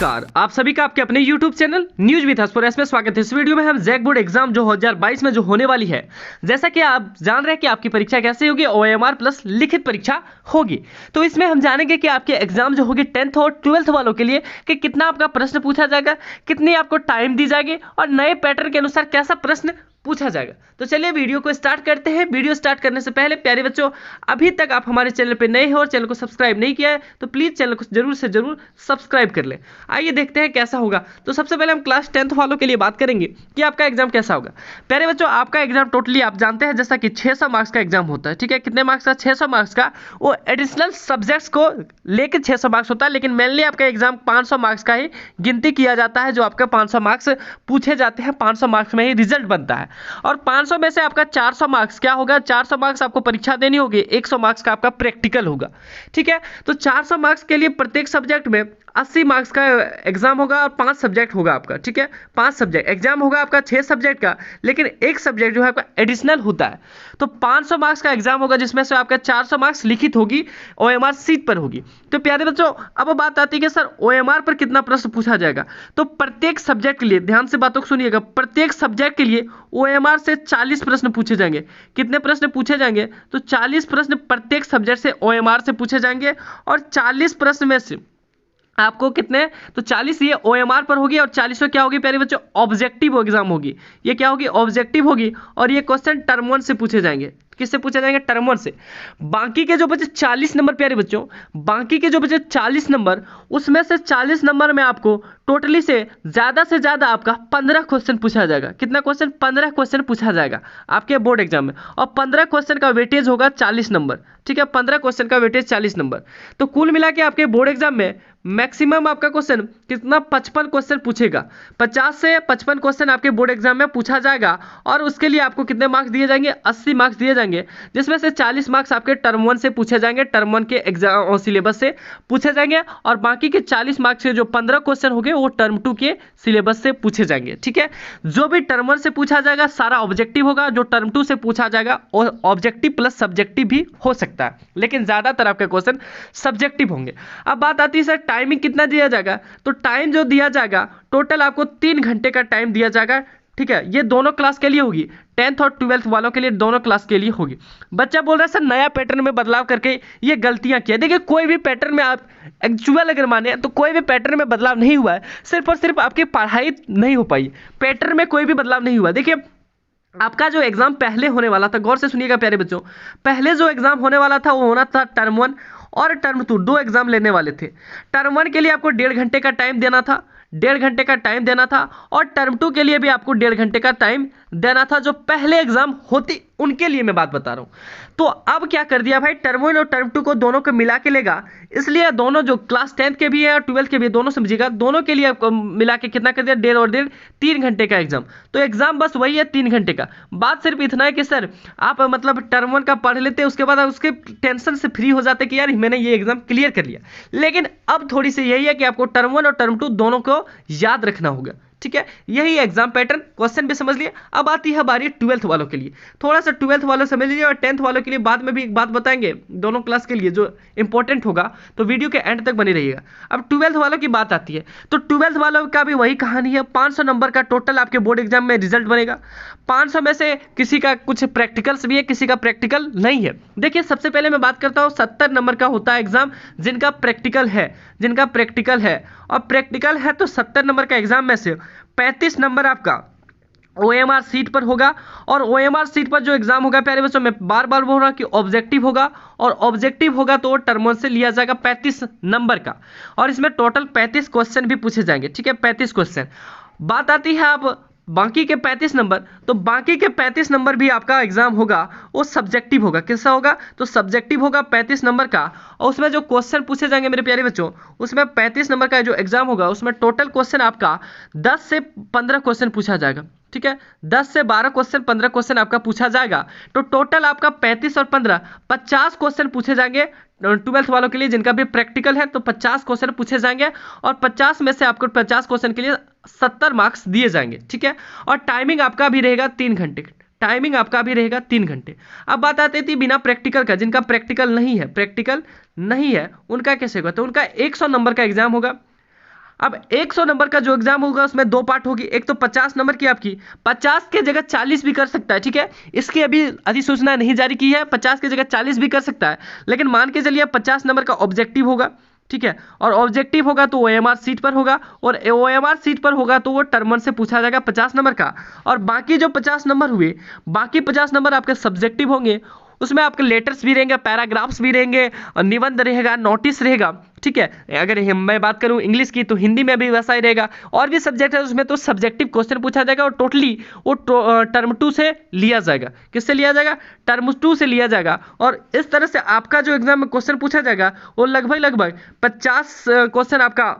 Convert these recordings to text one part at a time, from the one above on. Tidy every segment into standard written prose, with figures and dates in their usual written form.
नमस्कार, आप सभी का आपके अपने YouTube channel news with Haspur में स्वागत है। इस वीडियो में हम जैक बोर्ड एग्जाम जो 2022 में जो होने वाली है, जैसा कि आप जान रहे हैं कि आपकी परीक्षा कैसे होगी, OMR प्लस लिखित परीक्षा होगी। तो इसमें हम जानेंगे कि आपके एग्जाम जो होगी 10th और 12th वालों के लिए कि कितना आपका प्रश्न पूछा जाएगा, कितनी आपको टाइम दी जाएगी और नए पैटर्न के अनुसार कैसा प्रश्न पूछा जाएगा। तो चलिए वीडियो को स्टार्ट करते हैं। वीडियो स्टार्ट करने से पहले प्यारे बच्चों, अभी तक आप हमारे चैनल पे नए हो और चैनल को सब्सक्राइब नहीं किया है तो प्लीज चैनल को जरूर से जरूर सब्सक्राइब कर लें। आइए देखते हैं कैसा होगा। तो सबसे पहले हम क्लास 10th वालों के लिए बात करेंगे कि आपका एग्जाम कैसा होगा। प्यारे बच्चों, आपका एग्जाम टोटली आप जानते हैं जैसा कि 600 मार्क्स का एग्जाम होता है। ठीक है, कितने मार्क्स का? 600 मार्क्स का। वो एडिशनल सब्जेक्ट्स को लेकर 600 मार्क्स होता है, लेकिन मेनली आपका एग्जाम 500 मार्क्स का ही गिनती किया जाता है। जो आपका 500 मार्क्स पूछे जाते हैं, 500 मार्क्स में ही रिजल्ट बनता है। और 500 में से आपका 400 मार्क्स क्या होगा? 400 मार्क्स आपको परीक्षा देनी होगी, 100 मार्क्स का आपका प्रैक्टिकल होगा। ठीक है, तो 400 मार्क्स के लिए प्रत्येक सब्जेक्ट में 80 मार्क्स का एग्जाम होगा और 5 सब्जेक्ट होगा आपका। ठीक है, 5 सब्जेक्ट एग्जाम होगा आपका 6 सब्जेक्ट का, लेकिन एक सब्जेक्ट जो है आपका एडिशनल होता है। तो 500 मार्क्स का एग्जाम होगा, जिसमें से आपका 400 मार्क्स लिखित होगी, OMR सीट पर होगी। तो प्यारे बच्चों, अब बात आती है कि सर OMR पर कितना प्रश्न पूछा जाएगा। तो प्रत्येक सब्जेक्ट के लिए ध्यान से बातों को सुनिएगा, प्रत्येक सब्जेक्ट के लिए OMR से 40 प्रश्न पूछे जाएंगे। कितने प्रश्न पूछे जाएंगे? तो 40 प्रश्न प्रत्येक सब्जेक्ट से OMR से पूछे जाएंगे। और 40 प्रश्न में से आपको कितने? तो 40 ये OMR पर होगी और 40 क्या होगी प्यारे बच्चों? ऑब्जेक्टिव एग्जाम होगी। ये क्या होगी? ऑब्जेक्टिव होगी। और ये क्वेश्चन टर्म 1 से पूछे जाएंगे। किससे पूछे जाएंगे? टर्म 1 से। बाकी के जो बचे 40 नंबर प्यारे बच्चों, बाकी के जो बचे 40 नंबर, उसमें से 40 नंबर में आपको टोटली से ज़्यादा आपका 15 क्वेश्चन पूछा जाएगा। कितना क्वेश्चन? 15 क्वेश्चन पूछा जाएगा आपके बोर्ड एग्जाम में। और 15 क्वेश्चन का वेटेज होगा 40 नंबर। ठीक है, 15 क्वेश्चन का वेटेज 40 नंबर। तो कुल मिला के आपके बोर्ड एग्जाम में मैक्सिमम आपका क्वेश्चन कितना? 55 क्वेश्चन पूछेगा। 50 से 55 क्वेश्चन आपके बोर्ड एग्जाम में पूछा जाएगा। और उसके लिए आपको कितने मार्क्स दिए जाएंगे? 80 मार्क्स दिए जाएंगे, जिसमें से 40 मार्क्स आपके टर्म 1 से पूछे जाएंगे, टर्म 1 के एग्जाम सिलेबस से पूछे जाएंगे। और बाकी के 40 मार्क्स के जो 15 क्वेश्चन होंगे वो टर्म 2 के सिलेबस से पूछे जाएंगे। ठीक है, जो भी टर्म 1 से पूछा जाएगा सारा ऑब्जेक्टिव होगा, जो टर्म 2 से पूछा जाएगा और ऑब्जेक्टिव प्लस सब्जेक्टिव भी हो सकता है, लेकिन ज्यादातर आपके क्वेश्चन सब्जेक्टिव होंगे। अब बात आती है सर टाइमिंग कितना दिया जाएगा। तो टाइम जो दिया जाएगा टोटल आपको 3 घंटे का टाइम दिया जाएगा। ठीक है, ये दोनों क्लास के लिए होगी, 10th और 12th वालों के लिए दोनों क्लास के लिए होगी। बच्चा बोल रहा है सर नया पैटर्न में बदलाव करके ये गलतियां किया। देखिए, कोई भी पैटर्न में आप एक्चुअल अगर माने तो कोई भी पैटर्न में बदलाव नहीं हुआ है, सिर्फ और सिर्फ आपकी पढ़ाई नहीं हो पाई, पैटर्न में कोई भी बदलाव नहीं हुआ। देखिए, आपका जो एग्जाम पहले होने वाला था, गौर से सुनिएगा प्यारे बच्चों, पहले जो एग्जाम होने वाला था वो होना था टर्म 1 और टर्म 2, 2 एग्जाम लेने वाले थे। टर्म 1 के लिए आपको 1.5 घंटे का टाइम देना था, 1.5 घंटे का टाइम देना था। और टर्म 2 के लिए भी आपको 1.5 घंटे का टाइम देना था। जो पहले एग्जाम होती उनके लिए मैं बात बता रहा हूं। तो अब क्या कर दिया भाई, टर्म 1 और टर्म 2 को दोनों को मिला के लेगा, इसलिए दोनों जो क्लास 10th के भी है और 12th के भी, दोनों समझिएगा, दोनों के लिए आपको मिला के कितना कर दिया? 1.5 और 1.5, 3 घंटे का एग्जाम। तो एग्जाम बस वही है, 3 घंटे का। बात सिर्फ इतना है कि सर आप मतलब टर्म 1 का पढ़ लेते, उसके बाद उसके टेंशन से फ्री हो जाते कि यार मैंने ये एग्जाम क्लियर कर लिया। लेकिन अब थोड़ी सी यही है कि आपको टर्म 1 और टर्म 2 दोनों को याद रखना होगा। ठीक है, यही एग्जाम पैटर्न, क्वेश्चन भी समझ लिए। अब आती है बारी 12th वालों के लिए। थोड़ा सा 12th वालों समझ लीजिए और 10th वालों के लिए बाद में भी एक बात बताएंगे, दोनों क्लास के लिए जो इंपॉर्टेंट होगा, तो वीडियो के एंड तक बनी रहिएगा। अब 12th वालों की बात आती है, तो 12th वालों का भी वही कहानी है। 500 नंबर का टोटल आपके बोर्ड एग्जाम में रिजल्ट बनेगा। 500 में से किसी का कुछ प्रैक्टिकल्स भी है, किसी का प्रैक्टिकल नहीं है। देखिए, सबसे पहले मैं बात करता हूँ 70 नंबर का होता है एग्जाम, जिनका प्रैक्टिकल है, जिनका प्रैक्टिकल है। और प्रैक्टिकल है तो 70 नंबर का एग्जाम में से 35 नंबर आपका OMR सीट पर होगा। और OMR सीट पर जो एग्जाम होगा प्यारे बच्चों, मैं बार बार बोल रहा हूं कि ऑब्जेक्टिव होगा। और ऑब्जेक्टिव होगा तो टर्म 1 से लिया जाएगा 35 नंबर का। और इसमें टोटल 35 क्वेश्चन भी पूछे जाएंगे। ठीक है, 35 क्वेश्चन। बात आती है अब बाकी के 35 नंबर, तो बाकी के 35 नंबर भी आपका एग्जाम होगा वो सब्जेक्टिव होगा। किसका होगा? तो सब्जेक्टिव होगा 35 नंबर का। और उसमें जो क्वेश्चन पूछे जाएंगे मेरे प्यारे बच्चों, उसमें 35 नंबर का जो एग्जाम होगा उसमें टोटल क्वेश्चन आपका 10 से 15 क्वेश्चन पूछा जाएगा। ठीक है, 10 से 12 क्वेश्चन, 15 क्वेश्चन आपका पूछा जाएगा। तो टोटल आपका 35 और 15 50 क्वेश्चन पूछे जाएंगे 12th वालों के लिए, जिनका भी प्रैक्टिकल है। तो 50 क्वेश्चन पूछे जाएंगे और 50 में से आपको 50 क्वेश्चन के लिए 70 मार्क्स दिए जाएंगे। ठीक है, और टाइमिंग आपका भी रहेगा 3 घंटे, टाइमिंग आपका भी रहेगा 3 घंटे। अब बात आती थी बिना प्रैक्टिकल का, जिनका प्रैक्टिकल नहीं है, प्रैक्टिकल नहीं है, उनका कैसे होगा? तो उनका 100 नंबर का एग्जाम होगा। अब 100 नंबर का जो एग्जाम होगा उसमें 2 पार्ट होगी, एक तो 50 नंबर की आपकी, 50 के जगह 40 भी कर सकता है, ठीक है। इसकी अभी अधिसूचना नहीं जारी की है, 50 के जगह 40 भी कर सकता है, लेकिन मान के चलिए 50 नंबर का ऑब्जेक्टिव होगा, ठीक है। और ऑब्जेक्टिव होगा तो ओएमआर सीट पर होगा, और ओएमआर सीट पर होगा तो वो टर्म 1 से पूछा जाएगा 50 नंबर का। और बाकी जो 50 नंबर हुए, बाकी 50 नंबर आपके सब्जेक्टिव होंगे, उसमें आपके लेटर्स भी रहेंगे, पैराग्राफ्स भी रहेंगे, और निबंध रहेगा, नोटिस रहेगा, ठीक है। अगर मैं बात करूं इंग्लिश की तो हिंदी में भी वैसा ही रहेगा, और भी सब्जेक्ट है उसमें तो सब्जेक्टिव क्वेश्चन पूछा जाएगा, और टोटली वो टर्म 2 से लिया जाएगा। किससे लिया जाएगा? टर्म 2 से लिया जाएगा। और इस तरह से आपका जो एग्जाम में क्वेश्चन पूछा जाएगा वो लगभग 50 क्वेश्चन आपका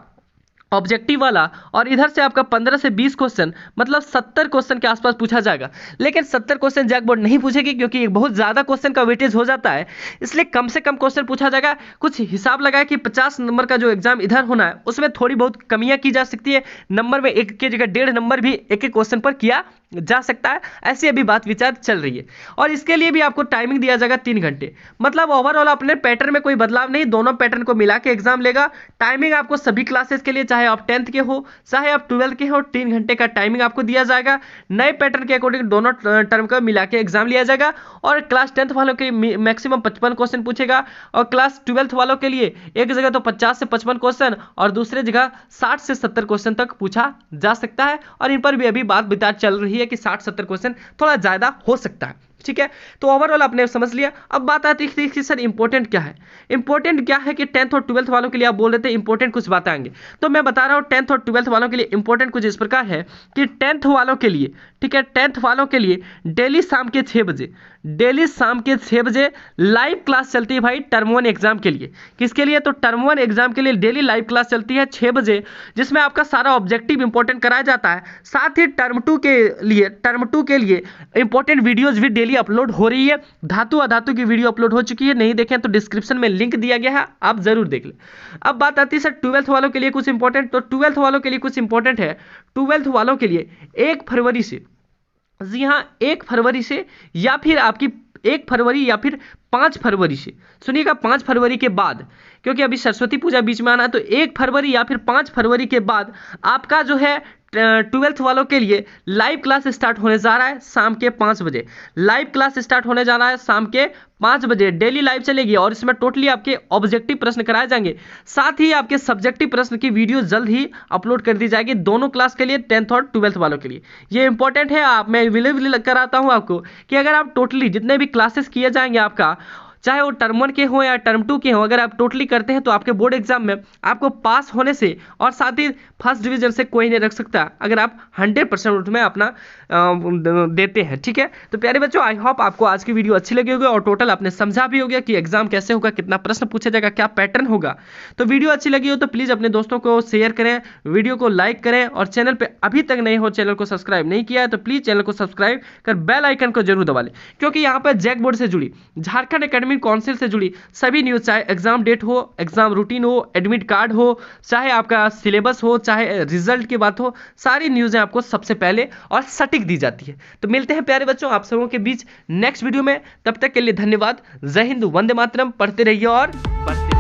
ऑब्जेक्टिव वाला, और इधर से आपका 15 से 20 क्वेश्चन, मतलब 70 क्वेश्चन के आसपास पूछा जाएगा। लेकिन 70 क्वेश्चन जैक बोर्ड नहीं पूछेगी, क्योंकि बहुत ज़्यादा क्वेश्चन का वेटेज हो जाता है, इसलिए कम से कम क्वेश्चन पूछा जाएगा। कुछ हिसाब लगाए कि 50 नंबर का जो एग्जाम इधर होना है उसमें थोड़ी बहुत कमियां की जा सकती है, नंबर में 1 की जगह 1.5 नंबर भी एक एक क्वेश्चन पर किया जा सकता है, ऐसी अभी बात विचार चल रही है। और इसके लिए भी आपको टाइमिंग दिया जाएगा 3 घंटे, मतलब ओवरऑल अपने पैटर्न में कोई बदलाव नहीं, दोनों पैटर्न को मिला के एग्जाम लेगा। टाइमिंग आपको सभी क्लासेस के लिए, चाहे आप 10th के हो चाहे आप 12th के हो, 3 घंटे का टाइमिंग आपको दिया जाएगा। नए पैटर्न के अकॉर्डिंग दोनों टर्म का मिला के एग्जाम लिया जाएगा। और क्लास 10th वालों के मैक्सिमम 55 क्वेश्चन पूछेगा, और क्लास 12th वालों के लिए एक जगह तो 50 से 55 क्वेश्चन, और दूसरे जगह 60 से 70 क्वेश्चन तक पूछा जा सकता है। और इन पर भी अभी बात विचार चल रही है कि 60-70 क्वेश्चन थोड़ा ज्यादा हो सकता है, ठीक है। तो ओवरऑल आपने समझ लिया। अब बात आती है कि सर इंपॉर्टेंट क्या है। इंपॉर्टेंट क्या है कि 10th और 12th वालों के लिए आप बोल रहे थे इंपॉर्टेंट कुछ बातें आएंगे, तो मैं बता रहा हूं 10th और 12th वालों के लिए इंपॉर्टेंट कुछ इस प्रकार है कि 10th वालों के लिए, ठीक है, 10th वालों के लिए डेली शाम के 6 बजे, डेली शाम के 6 बजे लाइव क्लास चलती है भाई टर्म 1 एग्जाम के लिए। किसके लिए? तो टर्म 1 एग्जाम के लिए डेली लाइव क्लास चलती है 6 बजे, जिसमें आपका सारा ऑब्जेक्टिव इंपॉर्टेंट कराया जाता है। साथ ही टर्म 2 के लिए इंपॉर्टेंट वीडियोज भी डेली अपलोड हो रही है। धातु अधातु की वीडियो अपलोड हो चुकी है, नहीं देखें तो डिस्क्रिप्शन में लिंक दिया गया है, आप जरूर देख लें। अब बात आती है सर 12th वालों के लिए कुछ इंपॉर्टेंट, तो 12th वालों के लिए कुछ इंपॉर्टेंट है। 12th वालों के लिए 1 फरवरी से, जी हाँ 1 फरवरी से, या फिर आपकी 1 फरवरी या फिर 5 फरवरी से, सुनिएगा 5 फरवरी के बाद, क्योंकि अभी सरस्वती पूजा बीच में आना है, तो 1 फरवरी या फिर 5 फरवरी के बाद आपका जो है 12th वालों के लिए लाइव क्लास स्टार्ट होने जा रहा है शाम के 5 बजे। लाइव क्लास स्टार्ट होने जा रहा है शाम के 5 बजे, डेली लाइव चलेगी, और इसमें टोटली आपके ऑब्जेक्टिव प्रश्न कराए जाएंगे। साथ ही आपके सब्जेक्टिव प्रश्न की वीडियो जल्द ही अपलोड कर दी जाएगी दोनों क्लास के लिए, 10th और 12th वालों के लिए। ये इंपॉर्टेंट है, आप मैं अवेलेबल कराता हूँ आपको कि अगर आप टोटली जितने भी क्लासेस किए जाएंगे आपका, चाहे वो टर्म 1 के हो या टर्म 2 के हो, अगर आप टोटली करते हैं तो आपके बोर्ड एग्जाम में आपको पास होने से और साथ ही फर्स्ट डिवीजन से कोई नहीं रख सकता, अगर आप 100% में अपना देते हैं, ठीक है। तो प्यारे बच्चों, आई होप आपको आज की वीडियो अच्छी लगी होगी, और टोटल आपने समझा भी होगा कि एग्जाम कैसे होगा, कितना प्रश्न पूछा जाएगा, क्या पैटर्न होगा। तो वीडियो अच्छी लगी हो तो प्लीज़ अपने दोस्तों को शेयर करें, वीडियो को लाइक करें, और चैनल पर अभी तक नहीं हो, चैनल को सब्सक्राइब नहीं किया है तो प्लीज़ चैनल को सब्सक्राइब कर बेल आइकन को जरूर दबा लें, क्योंकि यहाँ पर जैक बोर्ड से जुड़ी, झारखंड एकेडमिक काउंसिल से जुड़ी सभी न्यूज़, चाहे एग्जाम डेट हो, एग्जाम रूटीन हो, एडमिट कार्ड हो, चाहे आपका सिलेबस हो, चाहे रिजल्ट की बात हो, सारी न्यूज़ें आपको सबसे पहले और सटीक दी जाती है। तो मिलते हैं प्यारे बच्चों आप सबों के बीच नेक्स्ट वीडियो में, तब तक के लिए धन्यवाद। जय हिंद, वंदे मातरम, पढ़ते रहिए और पढ़ते